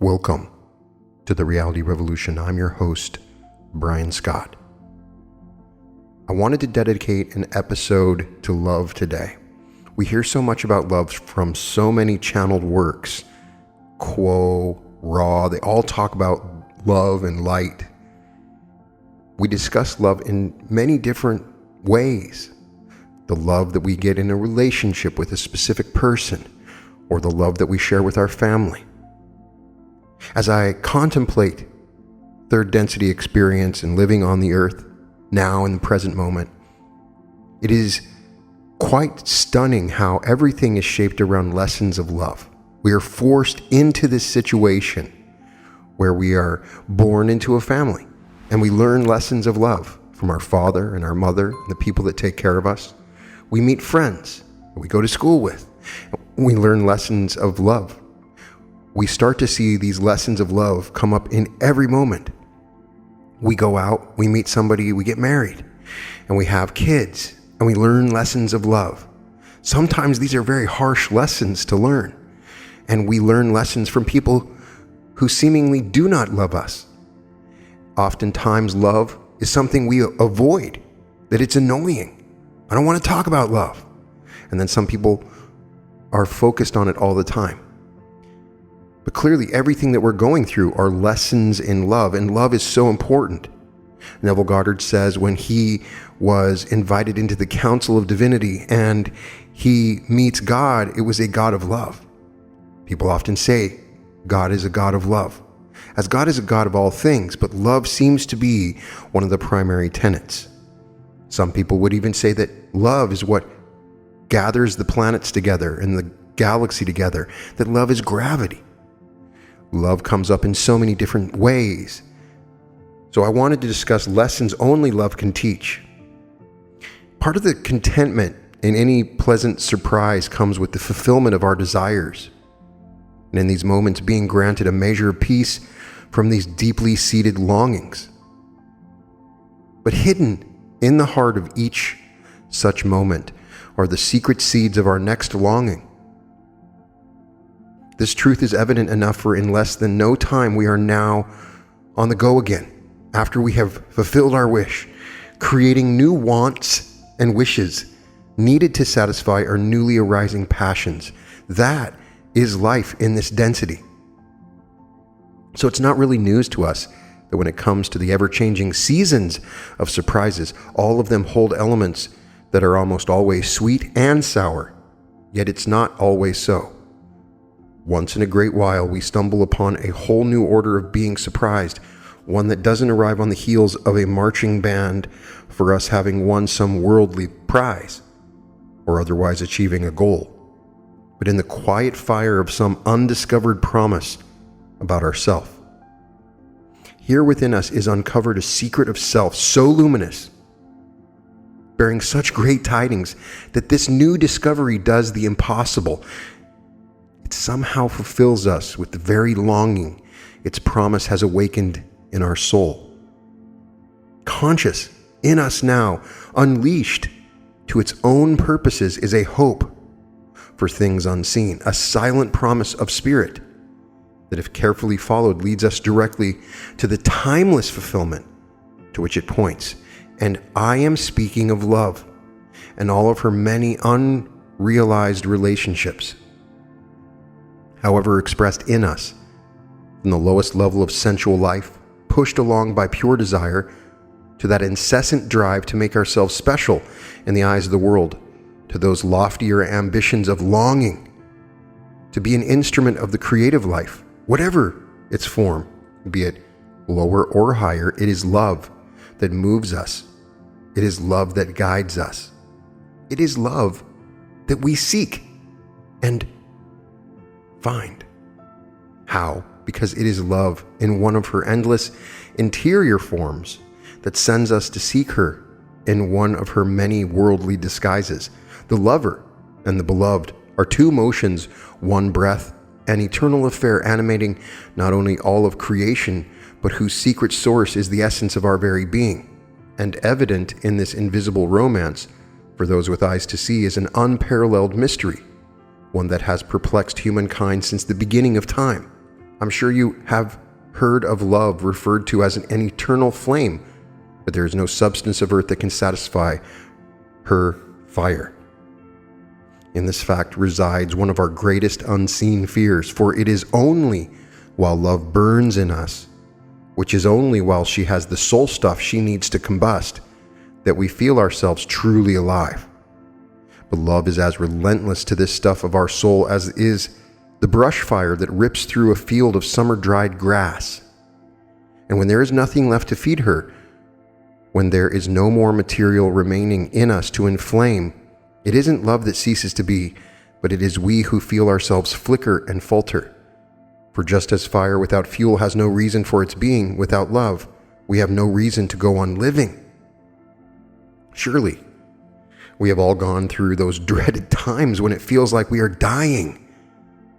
Welcome to the Reality Revolution. I'm your host, Brian Scott. I wanted to dedicate an episode to love today. We hear so much about love from so many channeled works. Quo, Raw, they all talk about love and light. We discuss love in many different ways. The love that we get in a relationship with a specific person, or the love that we share with our family. As I contemplate third density experience and living on the earth now in the present moment, it is quite stunning how everything is shaped around lessons of love. We are forced into this situation where we are born into a family and we learn lessons of love from our father and our mother and the people that take care of us. We meet friends that we go to school with. We learn lessons of love. We start to see these lessons of love come up in every moment. We go out, we meet somebody, we get married, and we have kids, and we learn lessons of love. Sometimes these are very harsh lessons to learn, and we learn lessons from people who seemingly do not love us. Oftentimes love is something we avoid, that it's annoying. I don't want to talk about love. And then some people are focused on it all the time. But clearly everything that we're going through are lessons in love, and love is so important. Neville Goddard says when he was invited into the Council of Divinity and he meets God, it was a God of love. People often say God is a God of love, as God is a God of all things, but love seems to be one of the primary tenets. Some people would even say that love is what gathers the planets together and the galaxy together, that love is gravity. Love comes up in so many different ways. So I wanted to discuss lessons only love can teach. Part of the contentment in any pleasant surprise comes with the fulfillment of our desires. And in these moments, being granted a measure of peace from these deeply seated longings. But hidden in the heart of each such moment are the secret seeds of our next longing. This truth is evident enough for in less than no time we are now on the go again, after we have fulfilled our wish, creating new wants and wishes needed to satisfy our newly arising passions. That is life in this density. So it's not really news to us that when it comes to the ever-changing seasons of surprises, all of them hold elements that are almost always sweet and sour, yet it's not always so. Once in a great while, we stumble upon a whole new order of being surprised, one that doesn't arrive on the heels of a marching band for us having won some worldly prize or otherwise achieving a goal, but in the quiet fire of some undiscovered promise about ourself. Here within us is uncovered a secret of self so luminous, bearing such great tidings that this new discovery does the impossible. It somehow fulfills us with the very longing its promise has awakened in our soul. Conscious in us now, unleashed to its own purposes, is a hope for things unseen, a silent promise of spirit that, if carefully followed, leads us directly to the timeless fulfillment to which it points. And I am speaking of love and all of her many unrealized relationships. However expressed in us, from the lowest level of sensual life, pushed along by pure desire, to that incessant drive to make ourselves special in the eyes of the world, to those loftier ambitions of longing to be an instrument of the creative life, whatever its form, be it lower or higher. It is love that moves us. It is love that guides us. It is love that we seek and find. How? Because it is love in one of her endless interior forms that sends us to seek her in one of her many worldly disguises. The lover and the beloved are two motions, one breath, an eternal affair animating not only all of creation, but whose secret source is the essence of our very being. And evident in this invisible romance, for those with eyes to see, is an unparalleled mystery, one that has perplexed humankind since the beginning of time. I'm sure you have heard of love referred to as an eternal flame, but there is no substance of earth that can satisfy her fire. In this fact resides one of our greatest unseen fears, for it is only while love burns in us, which is only while she has the soul stuff she needs to combust, that we feel ourselves truly alive. But love is as relentless to this stuff of our soul as is the brush fire that rips through a field of summer-dried grass. And when there is nothing left to feed her, when there is no more material remaining in us to inflame, it isn't love that ceases to be, but it is we who feel ourselves flicker and falter. For just as fire without fuel has no reason for its being, without love, we have no reason to go on living. Surely, we have all gone through those dreaded times when it feels like we are dying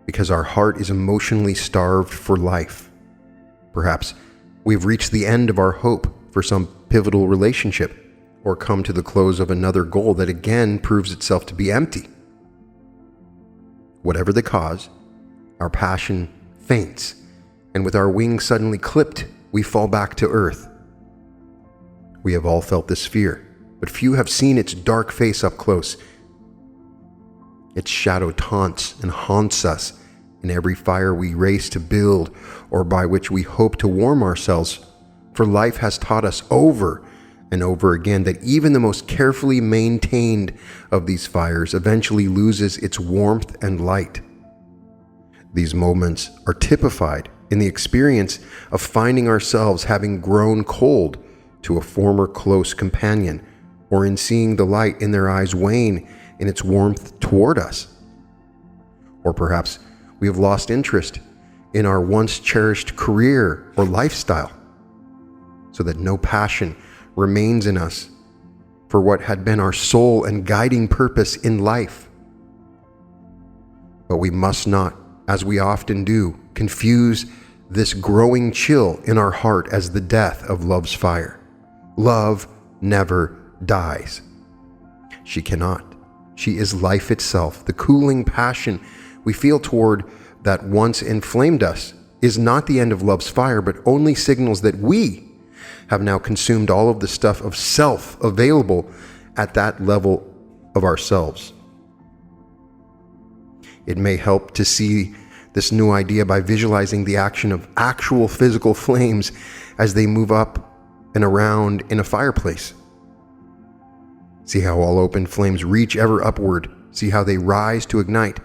because our heart is emotionally starved for life. Perhaps we've reached the end of our hope for some pivotal relationship, or come to the close of another goal that again proves itself to be empty. Whatever the cause, our passion faints, and with our wings suddenly clipped, we fall back to earth. We have all felt this fear, but few have seen its dark face up close. Its shadow taunts and haunts us in every fire we race to build, or by which we hope to warm ourselves, for life has taught us over and over again that even the most carefully maintained of these fires eventually loses its warmth and light. These moments are typified in the experience of finding ourselves having grown cold to a former close companion, or in seeing the light in their eyes wane in its warmth toward us. Or perhaps we have lost interest in our once cherished career or lifestyle, so that no passion remains in us for what had been our sole and guiding purpose in life. But we must not, as we often do, confuse this growing chill in our heart as the death of love's fire. Love never dies. She cannot. She is life itself. The cooling passion we feel toward that once inflamed us is not the end of love's fire, but only signals that we have now consumed all of the stuff of self available at that level of ourselves. It may help to see this new idea by visualizing the action of actual physical flames as they move up and around in a fireplace. See how all open flames reach ever upward. See how they rise to ignite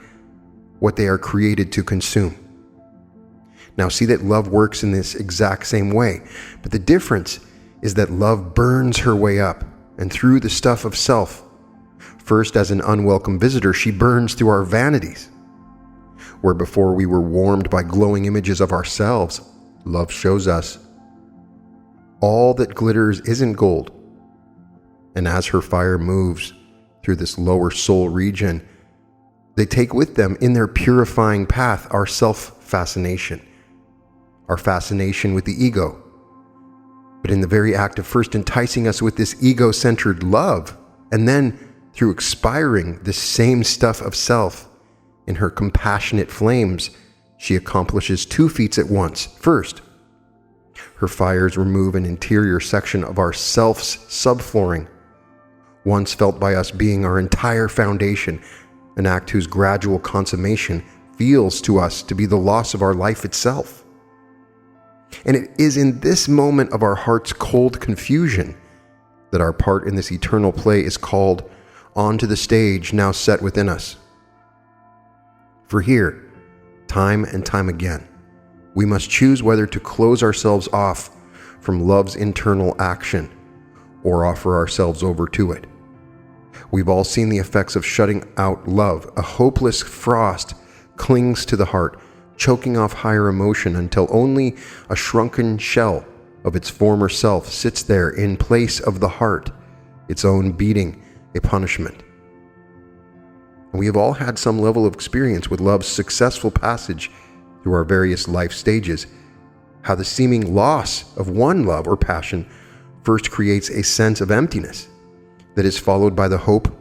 what they are created to consume. Now see that love works in this exact same way, but the difference is that love burns her way up and through the stuff of self. First, as an unwelcome visitor, she burns through our vanities. Where before we were warmed by glowing images of ourselves, love shows us all that glitters isn't gold. And as her fire moves through this lower soul region, they take with them in their purifying path our self-fascination, our fascination with the ego. But in the very act of first enticing us with this ego-centered love, and then through expiring this same stuff of self in her compassionate flames, she accomplishes two feats at once. First, her fires remove an interior section of our self's subflooring, once felt by us being our entire foundation, an act whose gradual consummation feels to us to be the loss of our life itself. And it is in this moment of our heart's cold confusion that our part in this eternal play is called onto the stage now set within us. For here, time and time again, we must choose whether to close ourselves off from love's internal action or offer ourselves over to it. We've all seen the effects of shutting out love. A hopeless frost clings to the heart, choking off higher emotion until only a shrunken shell of its former self sits there in place of the heart, its own beating a punishment. And we have all had some level of experience with love's successful passage through our various life stages, how the seeming loss of one love or passion first creates a sense of emptiness that is followed by the hope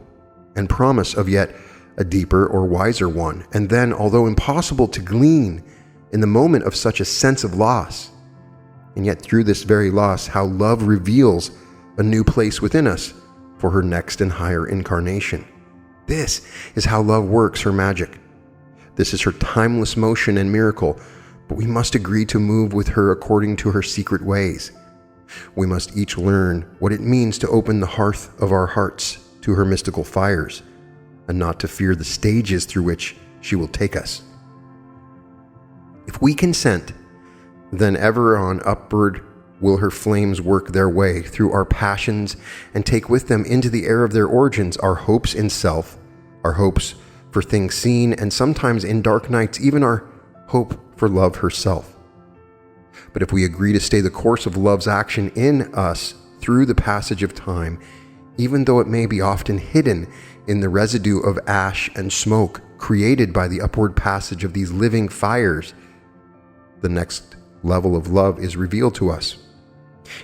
and promise of yet a deeper or wiser one. And then, although impossible to glean in the moment of such a sense of loss. And yet through this very loss, how love reveals a new place within us for her next and higher incarnation. This is how love works her magic. This is her timeless motion and miracle, but we must agree to move with her according to her secret ways. We must each learn what it means to open the hearth of our hearts to her mystical fires, and not to fear the stages through which she will take us. If we consent, then ever on upward will her flames work their way through our passions and take with them into the air of their origins our hopes in self, our hopes for things seen, and sometimes in dark nights even our hope for love herself. But if we agree to stay the course of love's action in us through the passage of time, even though it may be often hidden in the residue of ash and smoke created by the upward passage of these living fires, the next level of love is revealed to us.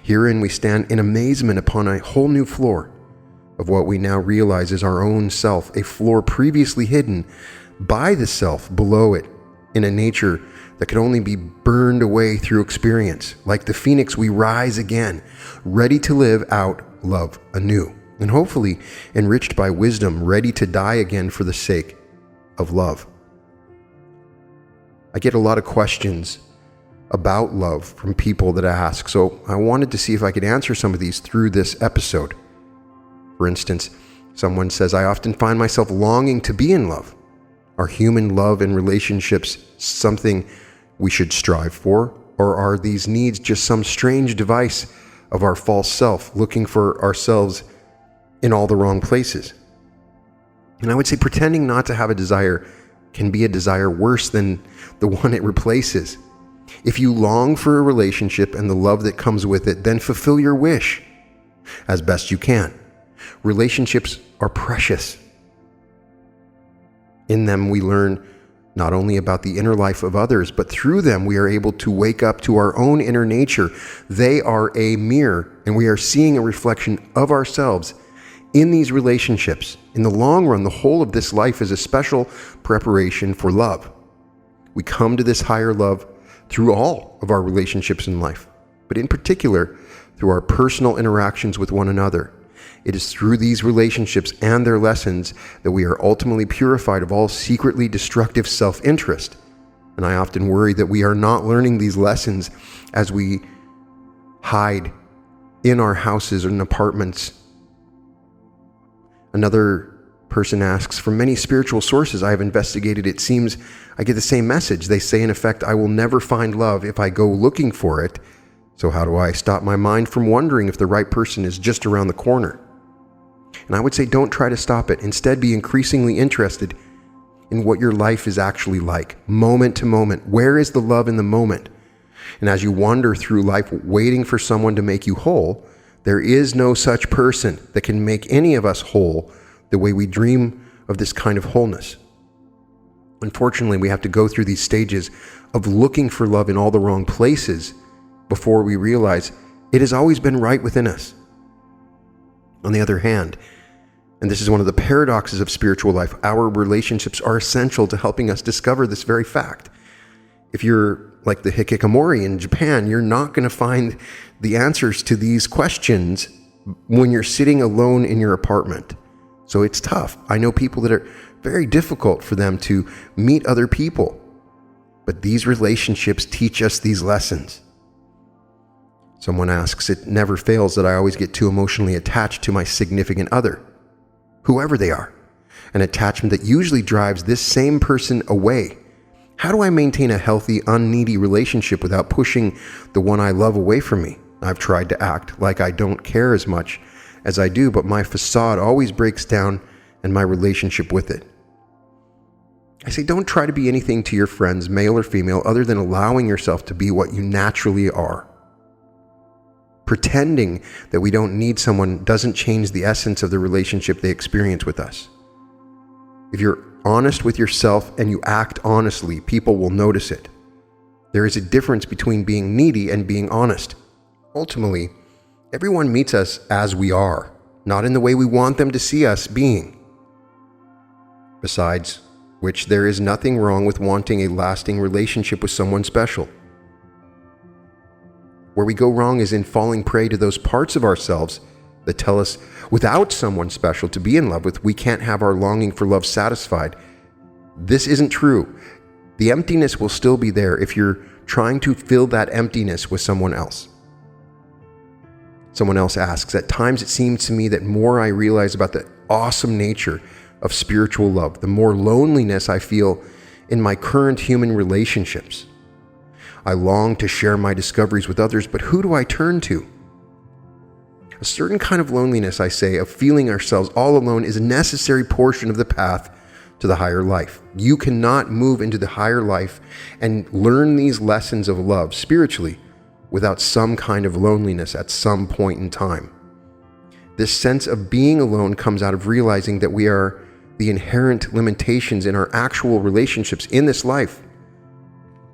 Herein we stand in amazement upon a whole new floor of what we now realize is our own self, a floor previously hidden by the self below it in a nature that could only be burned away through experience. Like the phoenix, we rise again, ready to live out love anew, and hopefully enriched by wisdom, ready to die again for the sake of love. I get a lot of questions about love from people that ask, so I wanted to see if I could answer some of these through this episode. For instance, someone says, I often find myself longing to be in love. Are human love and relationships something we should strive for, or are these needs just some strange device of our false self looking for ourselves in all the wrong places? And I would say pretending not to have a desire can be a desire worse than the one it replaces. If you long for a relationship and the love that comes with it, then fulfill your wish as best you can. Relationships are precious. In them we learn not only about the inner life of others, but through them we are able to wake up to our own inner nature. They are a mirror, and we are seeing a reflection of ourselves in these relationships. In the long run, the whole of this life is a special preparation for love. We come to this higher love through all of our relationships in life, but in particular through our personal interactions with one another. It is through these relationships and their lessons that we are ultimately purified of all secretly destructive self-interest. And I often worry that we are not learning these lessons as we hide in our houses and apartments. Another person asks, from many spiritual sources I have investigated, it seems I get the same message. They say, in effect, I will never find love if I go looking for it. So how do I stop my mind from wondering if the right person is just around the corner? And I would say don't try to stop it. Instead, be increasingly interested in what your life is actually like, moment to moment. Where is the love in the moment? And as you wander through life waiting for someone to make you whole, there is no such person that can make any of us whole the way we dream of this kind of wholeness. Unfortunately, we have to go through these stages of looking for love in all the wrong places before we realize it has always been right within us. On the other hand, and this is one of the paradoxes of spiritual life, our relationships are essential to helping us discover this very fact. If you're like the hikikomori in Japan, you're not going to find the answers to these questions when you're sitting alone in your apartment. So it's tough. I know people that are very difficult for them to meet other people, but these relationships teach us these lessons. Someone asks, it never fails that I always get too emotionally attached to my significant other, whoever they are, an attachment that usually drives this same person away. How do I maintain a healthy, unneedy relationship without pushing the one I love away from me? I've tried to act like I don't care as much as I do, but my facade always breaks down and my relationship with it. I say don't try to be anything to your friends, male or female, other than allowing yourself to be what you naturally are. Pretending that we don't need someone doesn't change the essence of the relationship they experience with us. If you're honest with yourself and you act honestly, people will notice it. There is a difference between being needy and being honest. Ultimately, everyone meets us as we are, not in the way we want them to see us being. Besides, which there is nothing wrong with wanting a lasting relationship with someone special. Where we go wrong is in falling prey to those parts of ourselves that tell us without someone special to be in love with, we can't have our longing for love satisfied. This isn't true. The emptiness will still be there if you're trying to fill that emptiness with someone else. Someone else asks, at times it seems to me that more I realize about the awesome nature of spiritual love, the more loneliness I feel in my current human relationships. I long to share my discoveries with others, but who do I turn to? A certain kind of loneliness, I say, of feeling ourselves all alone is a necessary portion of the path to the higher life. You cannot move into the higher life and learn these lessons of love spiritually without some kind of loneliness at some point in time. This sense of being alone comes out of realizing that we are the inherent limitations in our actual relationships in this life,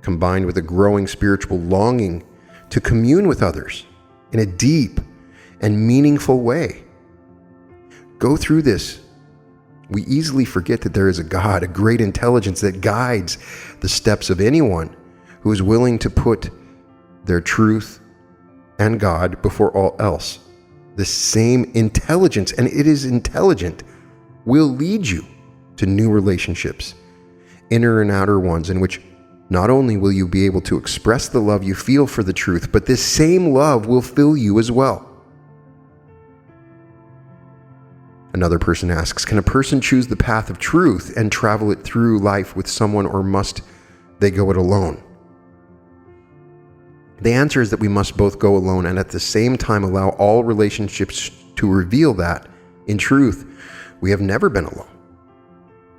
combined with a growing spiritual longing to commune with others in a deep and meaningful way. Go through this. We easily forget that there is a God, a great intelligence that guides the steps of anyone who is willing to put their truth and God before all else. The same intelligence, and it is intelligent, will lead you to new relationships, inner and outer ones, in which not only will you be able to express the love you feel for the truth, but this same love will fill you as well. Another person asks, can a person choose the path of truth and travel it through life with someone, or must they go it alone? The answer is that we must both go alone and at the same time allow all relationships to reveal that, in truth, we have never been alone.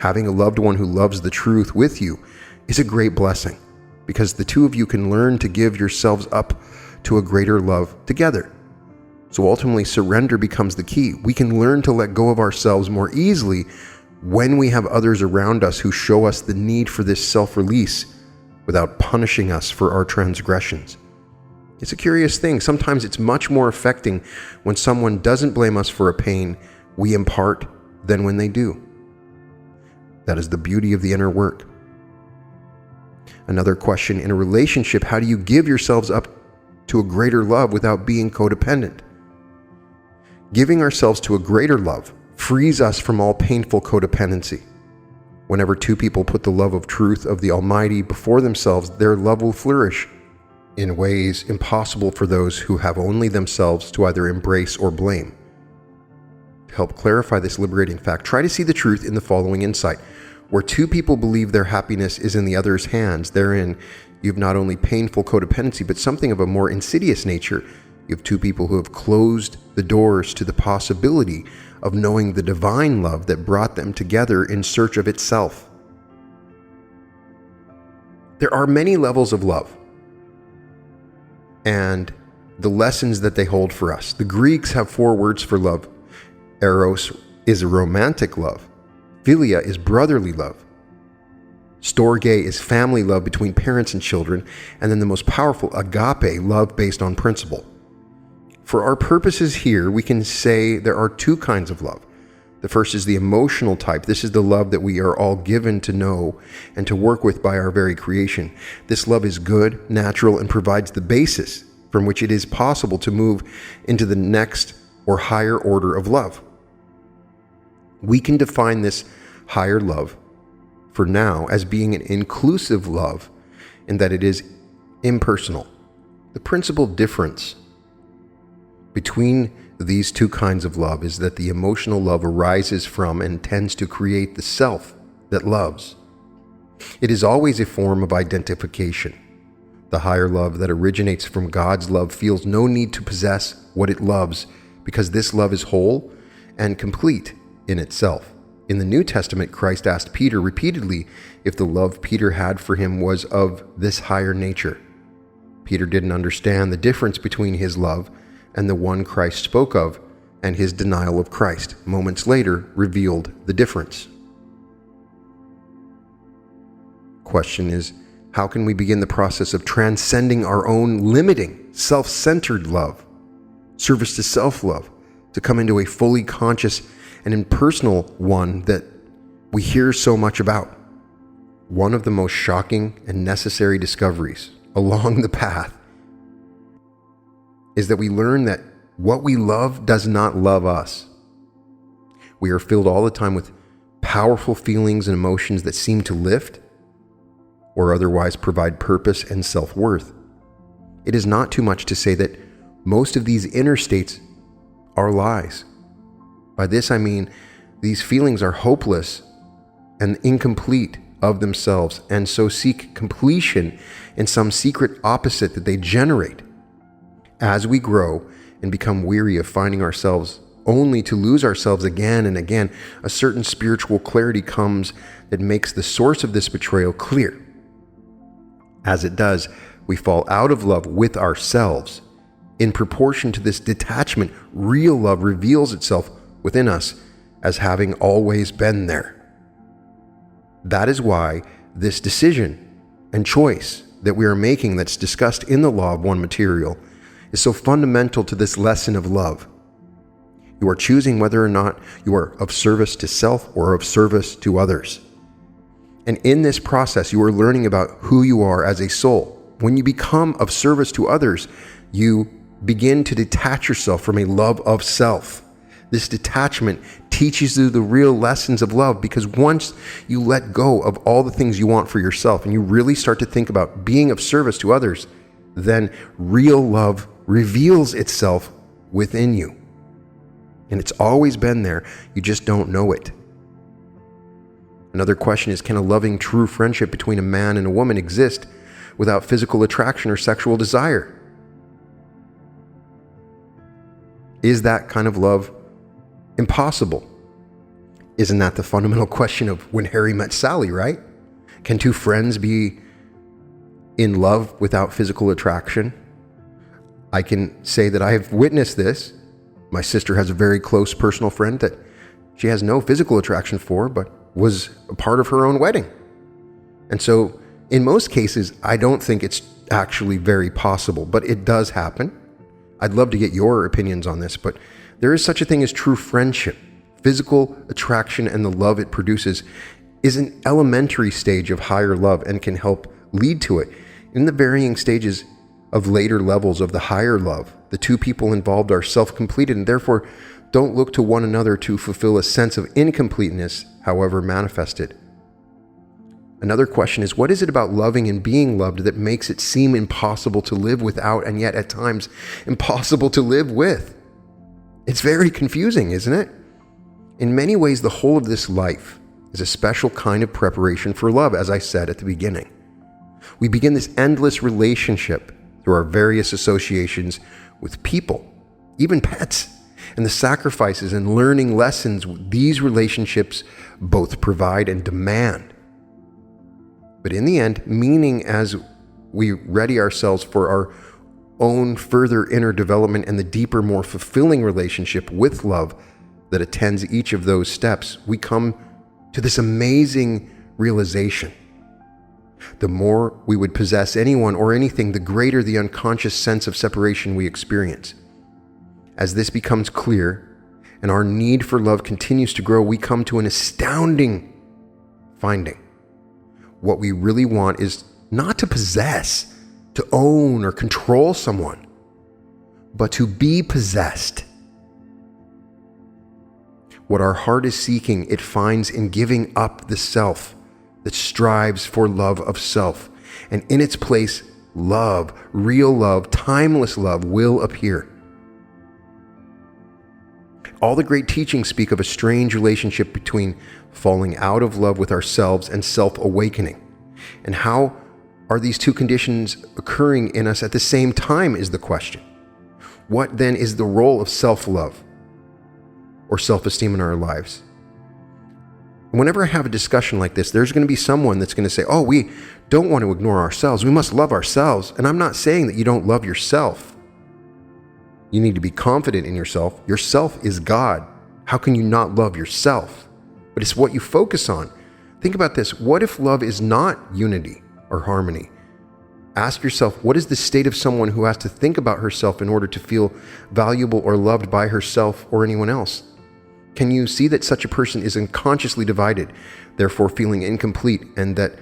Having a loved one who loves the truth with you is a great blessing, because the two of you can learn to give yourselves up to a greater love together. So ultimately, surrender becomes the key. We can learn to let go of ourselves more easily when we have others around us who show us the need for this self-release without punishing us for our transgressions. It's a curious thing. Sometimes it's much more affecting when someone doesn't blame us for a pain we impart than when they do. That is the beauty of the inner work. Another question, in a relationship, how do you give yourselves up to a greater love without being codependent? Giving ourselves to a greater love frees us from all painful codependency. Whenever two people put the love of truth of the Almighty before themselves, their love will flourish in ways impossible for those who have only themselves to either embrace or blame. To help clarify this liberating fact, try to see the truth in the following insight. Where two people believe their happiness is in the other's hands, therein you have not only painful codependency, but something of a more insidious nature. You have two people who have closed the doors to the possibility of knowing the divine love that brought them together in search of itself. There are many levels of love and the lessons that they hold for us. The Greeks have 4 words for love. Eros is a romantic love. Philia is brotherly love. Storge is family love between parents and children. And then the most powerful, agape, love based on principle. For our purposes here, we can say there are 2 kinds of love. The first is the emotional type. This is the love that we are all given to know and to work with by our very creation. This love is good, natural, and provides the basis from which it is possible to move into the next or higher order of love. We can define this higher love for now as being an inclusive love in that it is impersonal. The principal difference between these 2 kinds of love is that the emotional love arises from and tends to create the self that loves. It is always a form of identification. The higher love that originates from God's love feels no need to possess what it loves, because this love is whole and complete in itself. In the New Testament, Christ asked Peter repeatedly if the love Peter had for him was of this higher nature. Peter didn't understand the difference between his love and the one Christ spoke of, and his denial of Christ, moments later, revealed the difference. Question is, how can we begin the process of transcending our own limiting, self-centered love, service to self-love, to come into a fully conscious and impersonal one that we hear so much about? one of the most shocking and necessary discoveries along the path is that we learn that what we love does not love us. We are filled all the time with powerful feelings and emotions that seem to lift or otherwise provide purpose and self-worth. It is not too much to say that most of these inner states are lies. By this I mean these feelings are hopeless and incomplete of themselves, and so seek completion in some secret opposite that they generate. As we grow and become weary of finding ourselves only to lose ourselves again and again, a certain spiritual clarity comes that makes the source of this betrayal clear. As it does, we fall out of love with ourselves. In proportion to this detachment, real love reveals itself within us as having always been there. That is why this decision and choice that we are making, that's discussed in the Law of One material, is so fundamental to this lesson of love. You are choosing whether or not you are of service to self or of service to others. And in this process, you are learning about who you are as a soul. When you become of service to others, you begin to detach yourself from a love of self. This detachment teaches you the real lessons of love, because once you let go of all the things you want for yourself and you really start to think about being of service to others, then real love reveals itself within you. And it's always been there, you just don't know it. Another question is, can a loving, true friendship between a man and a woman exist without physical attraction or sexual desire? Is that kind of love impossible? Isn't that the fundamental question of When Harry Met Sally, right? Can two friends be in love without physical attraction? I can say that I have witnessed this. My sister has a very close personal friend that she has no physical attraction for, but was a part of her own wedding. And so in most cases, I don't think it's actually very possible, but it does happen. I'd love to get your opinions on this, but there is such a thing as true friendship. Physical attraction and the love it produces is an elementary stage of higher love and can help lead to it. In the varying stages of later levels of the higher love, the two people involved are self-completed and therefore don't look to one another to fulfill a sense of incompleteness, however manifested. Another question is, what is it about loving and being loved that makes it seem impossible to live without, and yet at times impossible to live with? It's very confusing, isn't it? In many ways, the whole of this life is a special kind of preparation for love, as I said at the beginning. We begin this endless relationship through our various associations with people, even pets, and the sacrifices and learning lessons these relationships both provide and demand. But in the end, meaning as we ready ourselves for our own further inner development and the deeper, more fulfilling relationship with love that attends each of those steps, we come to this amazing realization. The more we would possess anyone or anything, the greater the unconscious sense of separation we experience. As this becomes clear and our need for love continues to grow, we come to an astounding finding. What we really want is not to possess, to own or control someone, but to be possessed. What our heart is seeking, it finds in giving up the self that strives for love of self. And in its place, love, real love, timeless love will appear. All the great teachings speak of a strange relationship between falling out of love with ourselves and self-awakening. And how are these two conditions occurring in us at the same time is the question. What then is the role of self-love or self-esteem in our lives? Whenever I have a discussion like this, there's going to be someone that's going to say, oh, we don't want to ignore ourselves. We must love ourselves. And I'm not saying that you don't love yourself. You need to be confident in yourself. Yourself is God. How can you not love yourself? But it's what you focus on. Think about this. What if love is not unity or harmony? Ask yourself, what is the state of someone who has to think about herself in order to feel valuable or loved by herself or anyone else? Can you see that such a person is unconsciously divided, therefore feeling incomplete, and that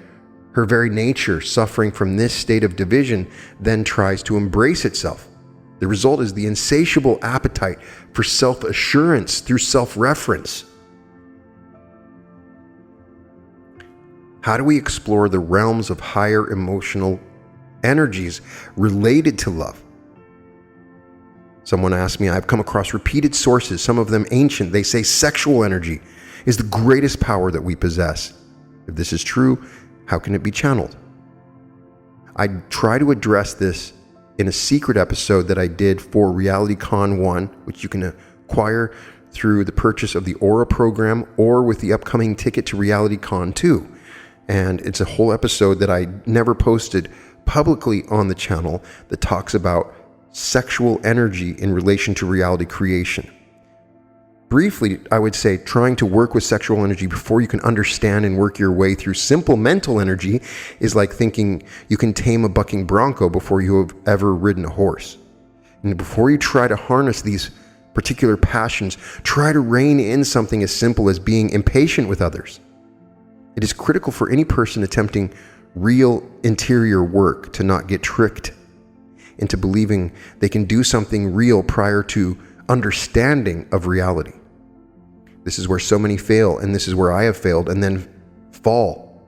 Her very nature, suffering from this state of division, then tries to embrace itself. The result is the insatiable appetite for self-assurance through self-reference. How do we explore the realms of higher emotional energies related to love? Someone asked me, I've come across repeated sources, some of them ancient. They say sexual energy is the greatest power that we possess. If this is true, how can it be channeled? I try to address this in a secret episode that I did for RealityCon 1, which you can acquire through the purchase of the Aura program or with the upcoming ticket to RealityCon 2. And it's a whole episode that I never posted publicly on the channel that talks about sexual energy in relation to reality creation. Briefly, I would say trying to work with sexual energy before you can understand and work your way through simple mental energy is like thinking you can tame a bucking bronco before you have ever ridden a horse. And before you try to harness these particular passions, try to rein in something as simple as being impatient with others. It is critical for any person attempting real interior work to not get tricked into believing they can do something real prior to understanding of reality. This is where so many fail, and this is where I have failed and then fall,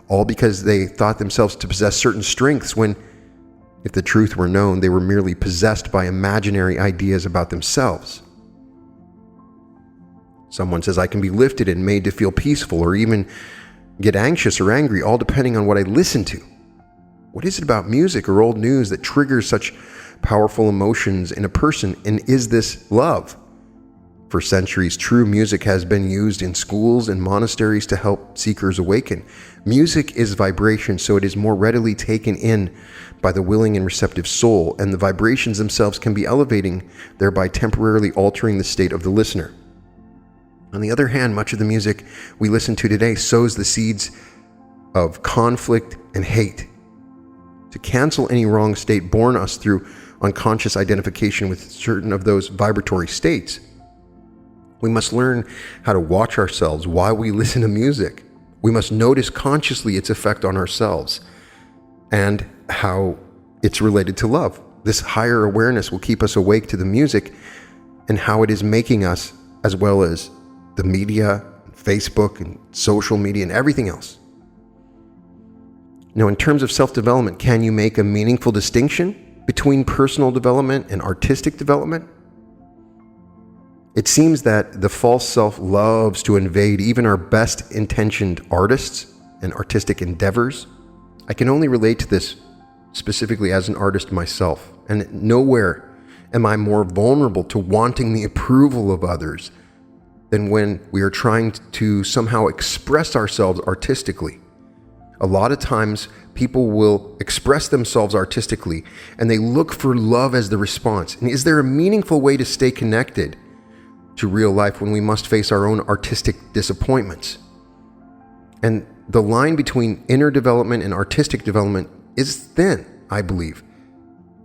all because they thought themselves to possess certain strengths when, if the truth were known, they were merely possessed by imaginary ideas about themselves. Someone says, I can be lifted and made to feel peaceful or even get anxious or angry, all depending on what I listen to. What is it about music or old news that triggers such powerful emotions in a person, and is this love? For centuries, true music has been used in schools and monasteries to help seekers awaken. Music is vibration, so it is more readily taken in by the willing and receptive soul, and the vibrations themselves can be elevating, thereby temporarily altering the state of the listener. On the other hand, much of the music we listen to today sows the seeds of conflict and hate. To cancel any wrong state born us through unconscious identification with certain of those vibratory states, we must learn how to watch ourselves while we listen to music. We must notice consciously its effect on ourselves and how it's related to love. This higher awareness will keep us awake to the music and how it is making us, as well as the media, Facebook and social media and everything else. Now, in terms of self-development, can you make a meaningful distinction between personal development and artistic development? It seems that the false self loves to invade even our best intentioned artists and artistic endeavors. I can only relate to this specifically as an artist myself, and nowhere am I more vulnerable to wanting the approval of others than when we are trying to somehow express ourselves artistically. A lot of times people will express themselves artistically and they look for love as the response. And is there a meaningful way to stay connected to real life when we must face our own artistic disappointments? And the line between inner development and artistic development is thin, I believe.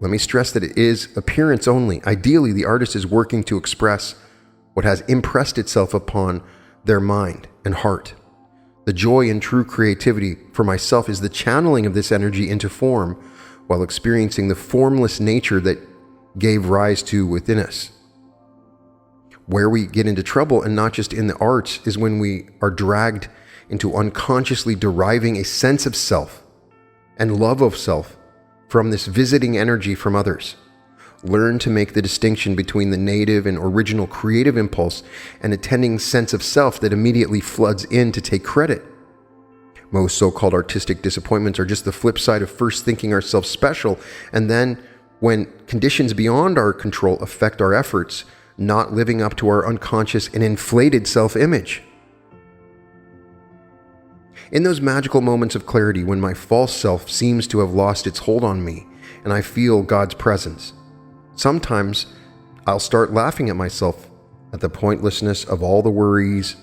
Let me stress that it is appearance only. Ideally, the artist is working to express what has impressed itself upon their mind and heart. The joy in true creativity for myself is the channeling of this energy into form while experiencing the formless nature that gave rise to within us. Where we get into trouble, and not just in the arts, is when we are dragged into unconsciously deriving a sense of self and love of self from this visiting energy from others. Learn to make the distinction between the native and original creative impulse and attending sense of self that immediately floods in to take credit. Most so-called artistic disappointments are just the flip side of first thinking ourselves special, and then when conditions beyond our control affect our efforts, not living up to our unconscious and inflated self-image. In those magical moments of clarity when my false self seems to have lost its hold on me and I feel God's presence, sometimes I'll start laughing at myself at the pointlessness of all the worries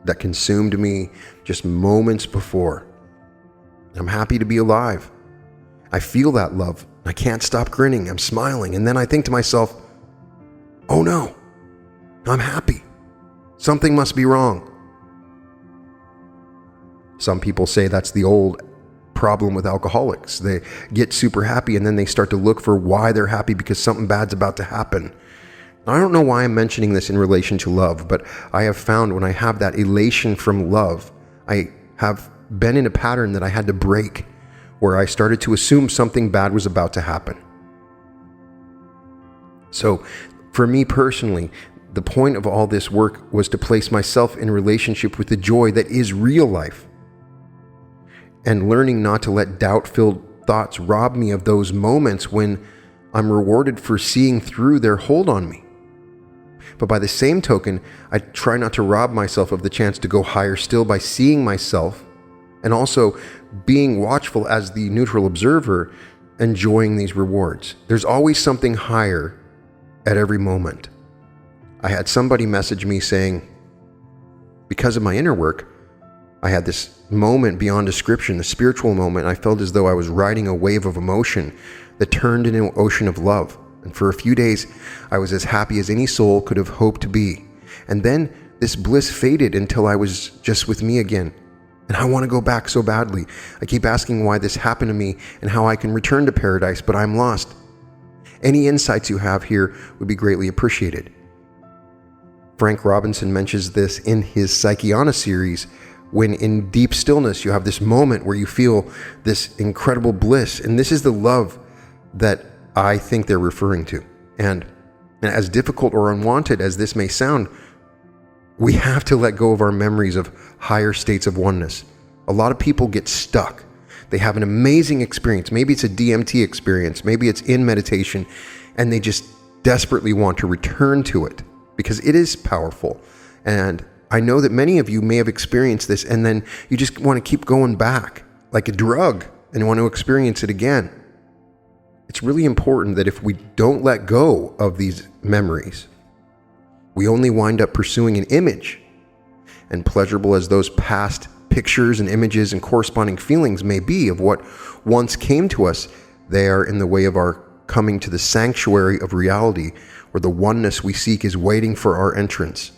that consumed me just moments before. I'm happy to be alive. I feel that love. I can't stop grinning. I'm smiling. And then I think to myself, oh no, I'm happy. Something must be wrong. Some people say that's the old problem with alcoholics. They get super happy and then they start to look for why they're happy because something bad's about to happen. I don't know why I'm mentioning this in relation to love, but I have found when I have that elation from love, I have been in a pattern that I had to break, where I started to assume something bad was about to happen. So for me personally, the point of all this work was to place myself in relationship with the joy that is real life, and learning not to let doubt-filled thoughts rob me of those moments when I'm rewarded for seeing through their hold on me. But by the same token, I try not to rob myself of the chance to go higher still by seeing myself and also being watchful as the neutral observer, enjoying these rewards. There's always something higher at every moment. I had somebody message me saying, because of my inner work, I had this moment beyond description, the spiritual moment. I felt as though I was riding a wave of emotion that turned into an ocean of love. And for a few days, I was as happy as any soul could have hoped to be. And then this bliss faded until I was just with me again. And I want to go back so badly. I keep asking why this happened to me and how I can return to paradise, but I'm lost. Any insights you have here would be greatly appreciated. Frank Robinson mentions this in his Psychiana series, when in deep stillness you have this moment where you feel this incredible bliss. And this is the love that I think they're referring to. And as difficult or unwanted as this may sound, we have to let go of our memories of higher states of oneness. A lot of people get stuck. They have an amazing experience. Maybe it's a DMT experience. Maybe it's in meditation, and they just desperately want to return to it because it is powerful. And I know that many of you may have experienced this, and then you just want to keep going back like a drug and want to experience it again. It's really important that if we don't let go of these memories, we only wind up pursuing an image. And pleasurable as those past pictures and images and corresponding feelings may be of what once came to us, they are in the way of our coming to the sanctuary of reality, where the oneness we seek is waiting for our entrance.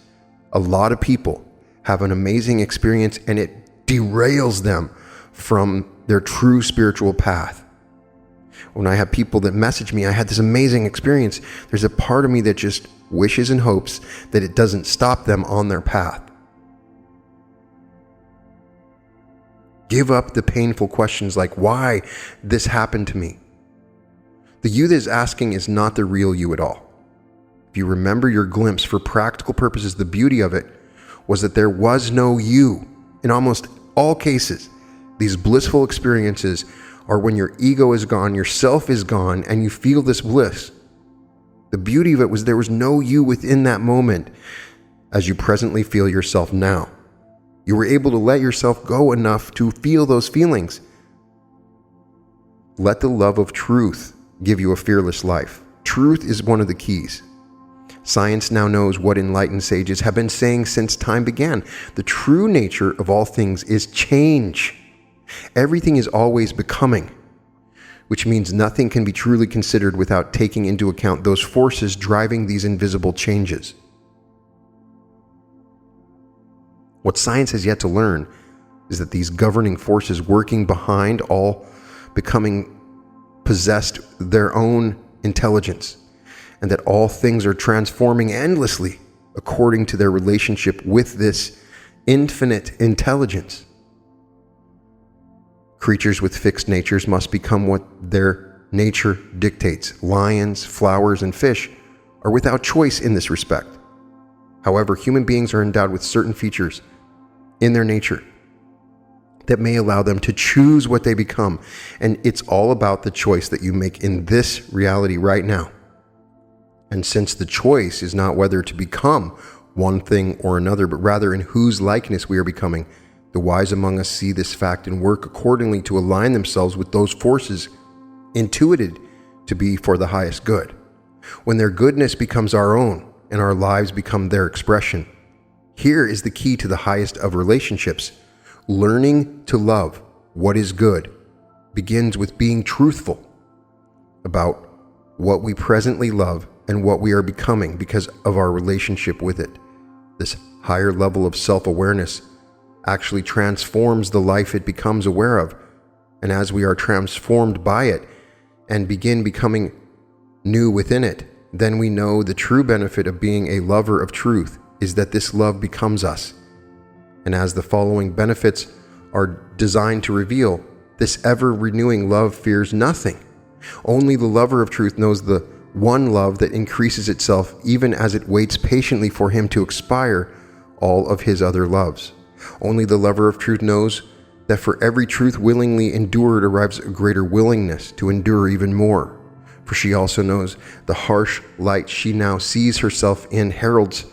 A lot of people have an amazing experience and it derails them from their true spiritual path. When I have people that message me, I had this amazing experience, there's a part of me that just wishes and hopes that it doesn't stop them on their path. Give up the painful questions like, why this happened to me? The you that is asking is not the real you at all. If you remember your glimpse, for practical purposes, the beauty of it was that there was no you. In almost all cases, these blissful experiences are when your ego is gone, your self is gone, and you feel this bliss. The beauty of it was there was no you within that moment as you presently feel yourself now. You were able to let yourself go enough to feel those feelings. Let the love of truth give you a fearless life. Truth is one of the keys. Science now knows what enlightened sages have been saying since time began. The true nature of all things is change. Everything is always becoming, which means nothing can be truly considered without taking into account those forces driving these invisible changes. What science has yet to learn is that these governing forces working behind all becoming possessed their own intelligence, and that all things are transforming endlessly according to their relationship with this infinite intelligence. Creatures with fixed natures must become what their nature dictates. Lions, flowers, and fish are without choice in this respect. However, human beings are endowed with certain features in their nature that may allow them to choose what they become. And it's all about the choice that you make in this reality right now. And since the choice is not whether to become one thing or another, but rather in whose likeness we are becoming, the wise among us see this fact and work accordingly to align themselves with those forces intuited to be for the highest good. When their goodness becomes our own and our lives become their expression, here is the key to the highest of relationships. Learning to love what is good begins with being truthful about what we presently love and what we are becoming because of our relationship with it. This higher level of self-awareness actually transforms the life it becomes aware of, And as we are transformed by it and begin becoming new within it, then we know the true benefit of being a lover of truth is that this love becomes us. And as the following benefits are designed to reveal, this ever-renewing love fears nothing. Only the lover of truth knows the one love that increases itself even as it waits patiently for him to expire all of his other loves. Only the lover of truth knows that for every truth willingly endured arrives a greater willingness to endure even more. For she also knows the harsh light she now sees herself in heralds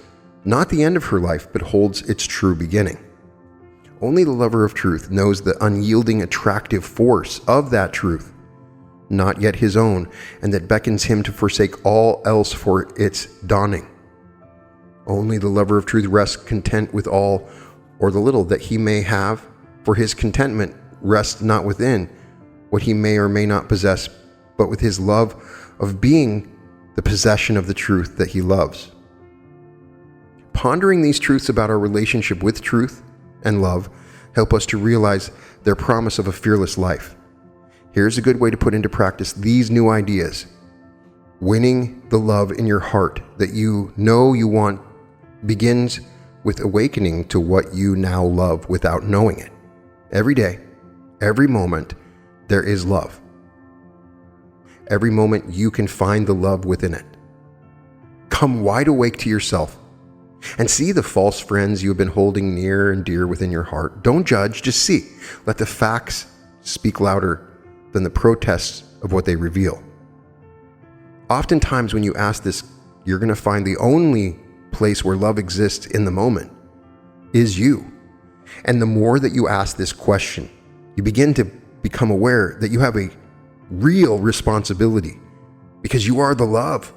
not the end of her life, but holds its true beginning. Only the lover of truth knows the unyielding attractive force of that truth, not yet his own, and that beckons him to forsake all else for its dawning. Only the lover of truth rests content with all or the little that he may have, for his contentment rests not within what he may or may not possess, but with his love of being the possession of the truth that he loves. Pondering these truths about our relationship with truth and love help us to realize their promise of a fearless life. Here's a good way to put into practice these new ideas. Winning the love in your heart that you know you want begins with awakening to what you now love without knowing it. Every day, every moment, there is love. Every moment you can find the love within it. Come wide awake to yourself and see the false friends you have been holding near and dear within your heart. Don't judge, just see. Let the facts speak louder than the protests of what they reveal. Oftentimes when you ask this, you're going to find the only place where love exists in the moment is you. And the more that you ask this question, you begin to become aware that you have a real responsibility because you are the love.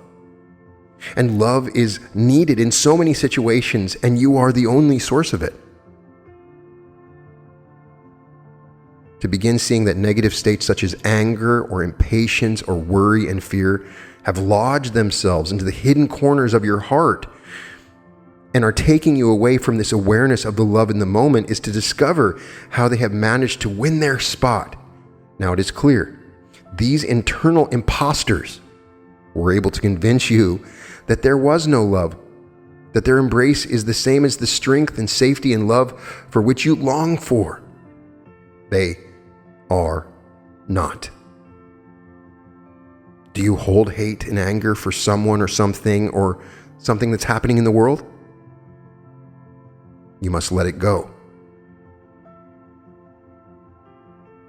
And love is needed in so many situations, and you are the only source of it. To begin seeing that negative states such as anger or impatience or worry and fear have lodged themselves into the hidden corners of your heart and are taking you away from this awareness of the love in the moment is to discover how they have managed to win their spot. Now it is clear, these internal imposters were able to convince you that there was no love, that their embrace is the same as the strength and safety and love for which you long for. They are not. Do you hold hate and anger for someone or something that's happening in the world? You must let it go.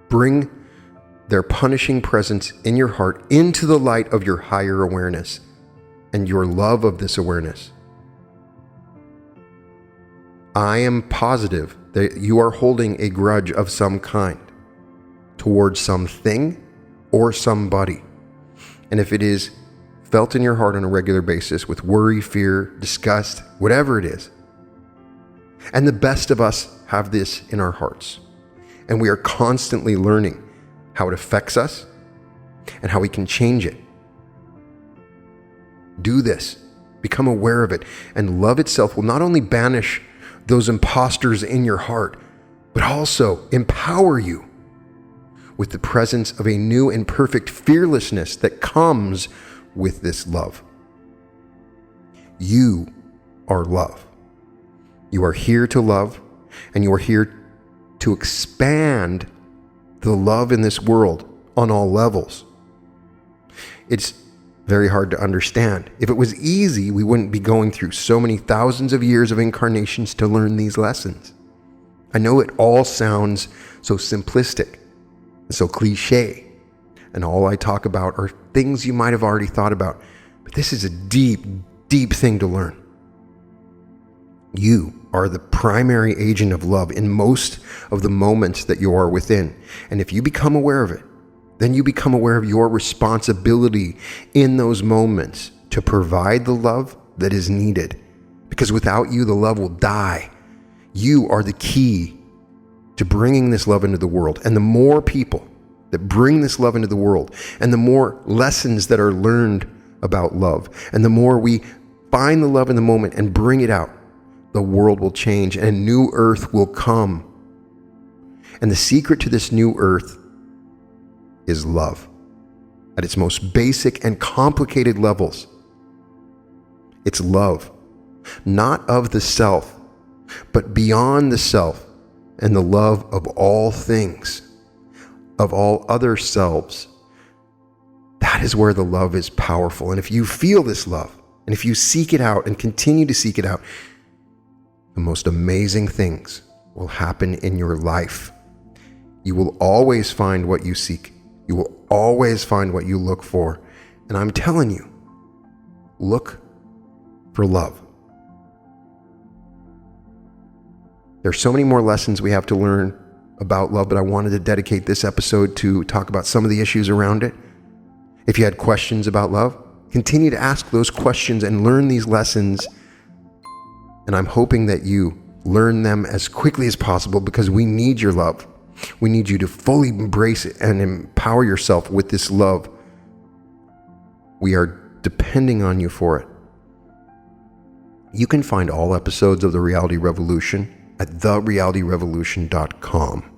Bring their punishing presence in your heart into the light of your higher awareness and your love of this awareness. I am positive that you are holding a grudge of some kind towards something or somebody. And if it is felt in your heart on a regular basis with worry, fear, disgust, whatever it is, and the best of us have this in our hearts, and we are constantly learning how it affects us and how we can change it. Do this, become aware of it, and love itself will not only banish those imposters in your heart, but also empower you with the presence of a new and perfect fearlessness that comes with this love. You are love. You are here to love, and you are here to expand the love in this world on all levels. It's very hard to understand. If it was easy, we wouldn't be going through so many thousands of years of incarnations to learn these lessons. I know it all sounds so simplistic, so cliche, and all I talk about are things you might have already thought about, but this is a deep, deep thing to learn. You are the primary agent of love in most of the moments that you are within, and if you become aware of it, then you become aware of your responsibility in those moments to provide the love that is needed. Because without you, the love will die. You are the key to bringing this love into the world. And the more people that bring this love into the world, and the more lessons that are learned about love, and the more we find the love in the moment and bring it out, the world will change and a new earth will come. And the secret to this new earth is love. At its most basic and complicated levels, it's love, not of the self, but beyond the self and the love of all things, of all other selves. That is where the love is powerful. And if you feel this love, and if you seek it out and continue to seek it out, the most amazing things will happen in your life. You will always find what you seek. You will always find what you look for. And I'm telling you, look for love. There's so many more lessons we have to learn about love, but I wanted to dedicate this episode to talk about some of the issues around it. If you had questions about love, continue to ask those questions and learn these lessons. And I'm hoping that you learn them as quickly as possible, because we need your love. We need you to fully embrace it and empower yourself with this love. We are depending on you for it. You can find all episodes of The Reality Revolution at therealityrevolution.com.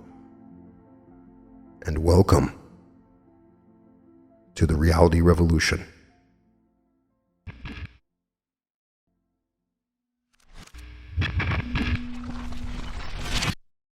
And welcome to the Reality Revolution.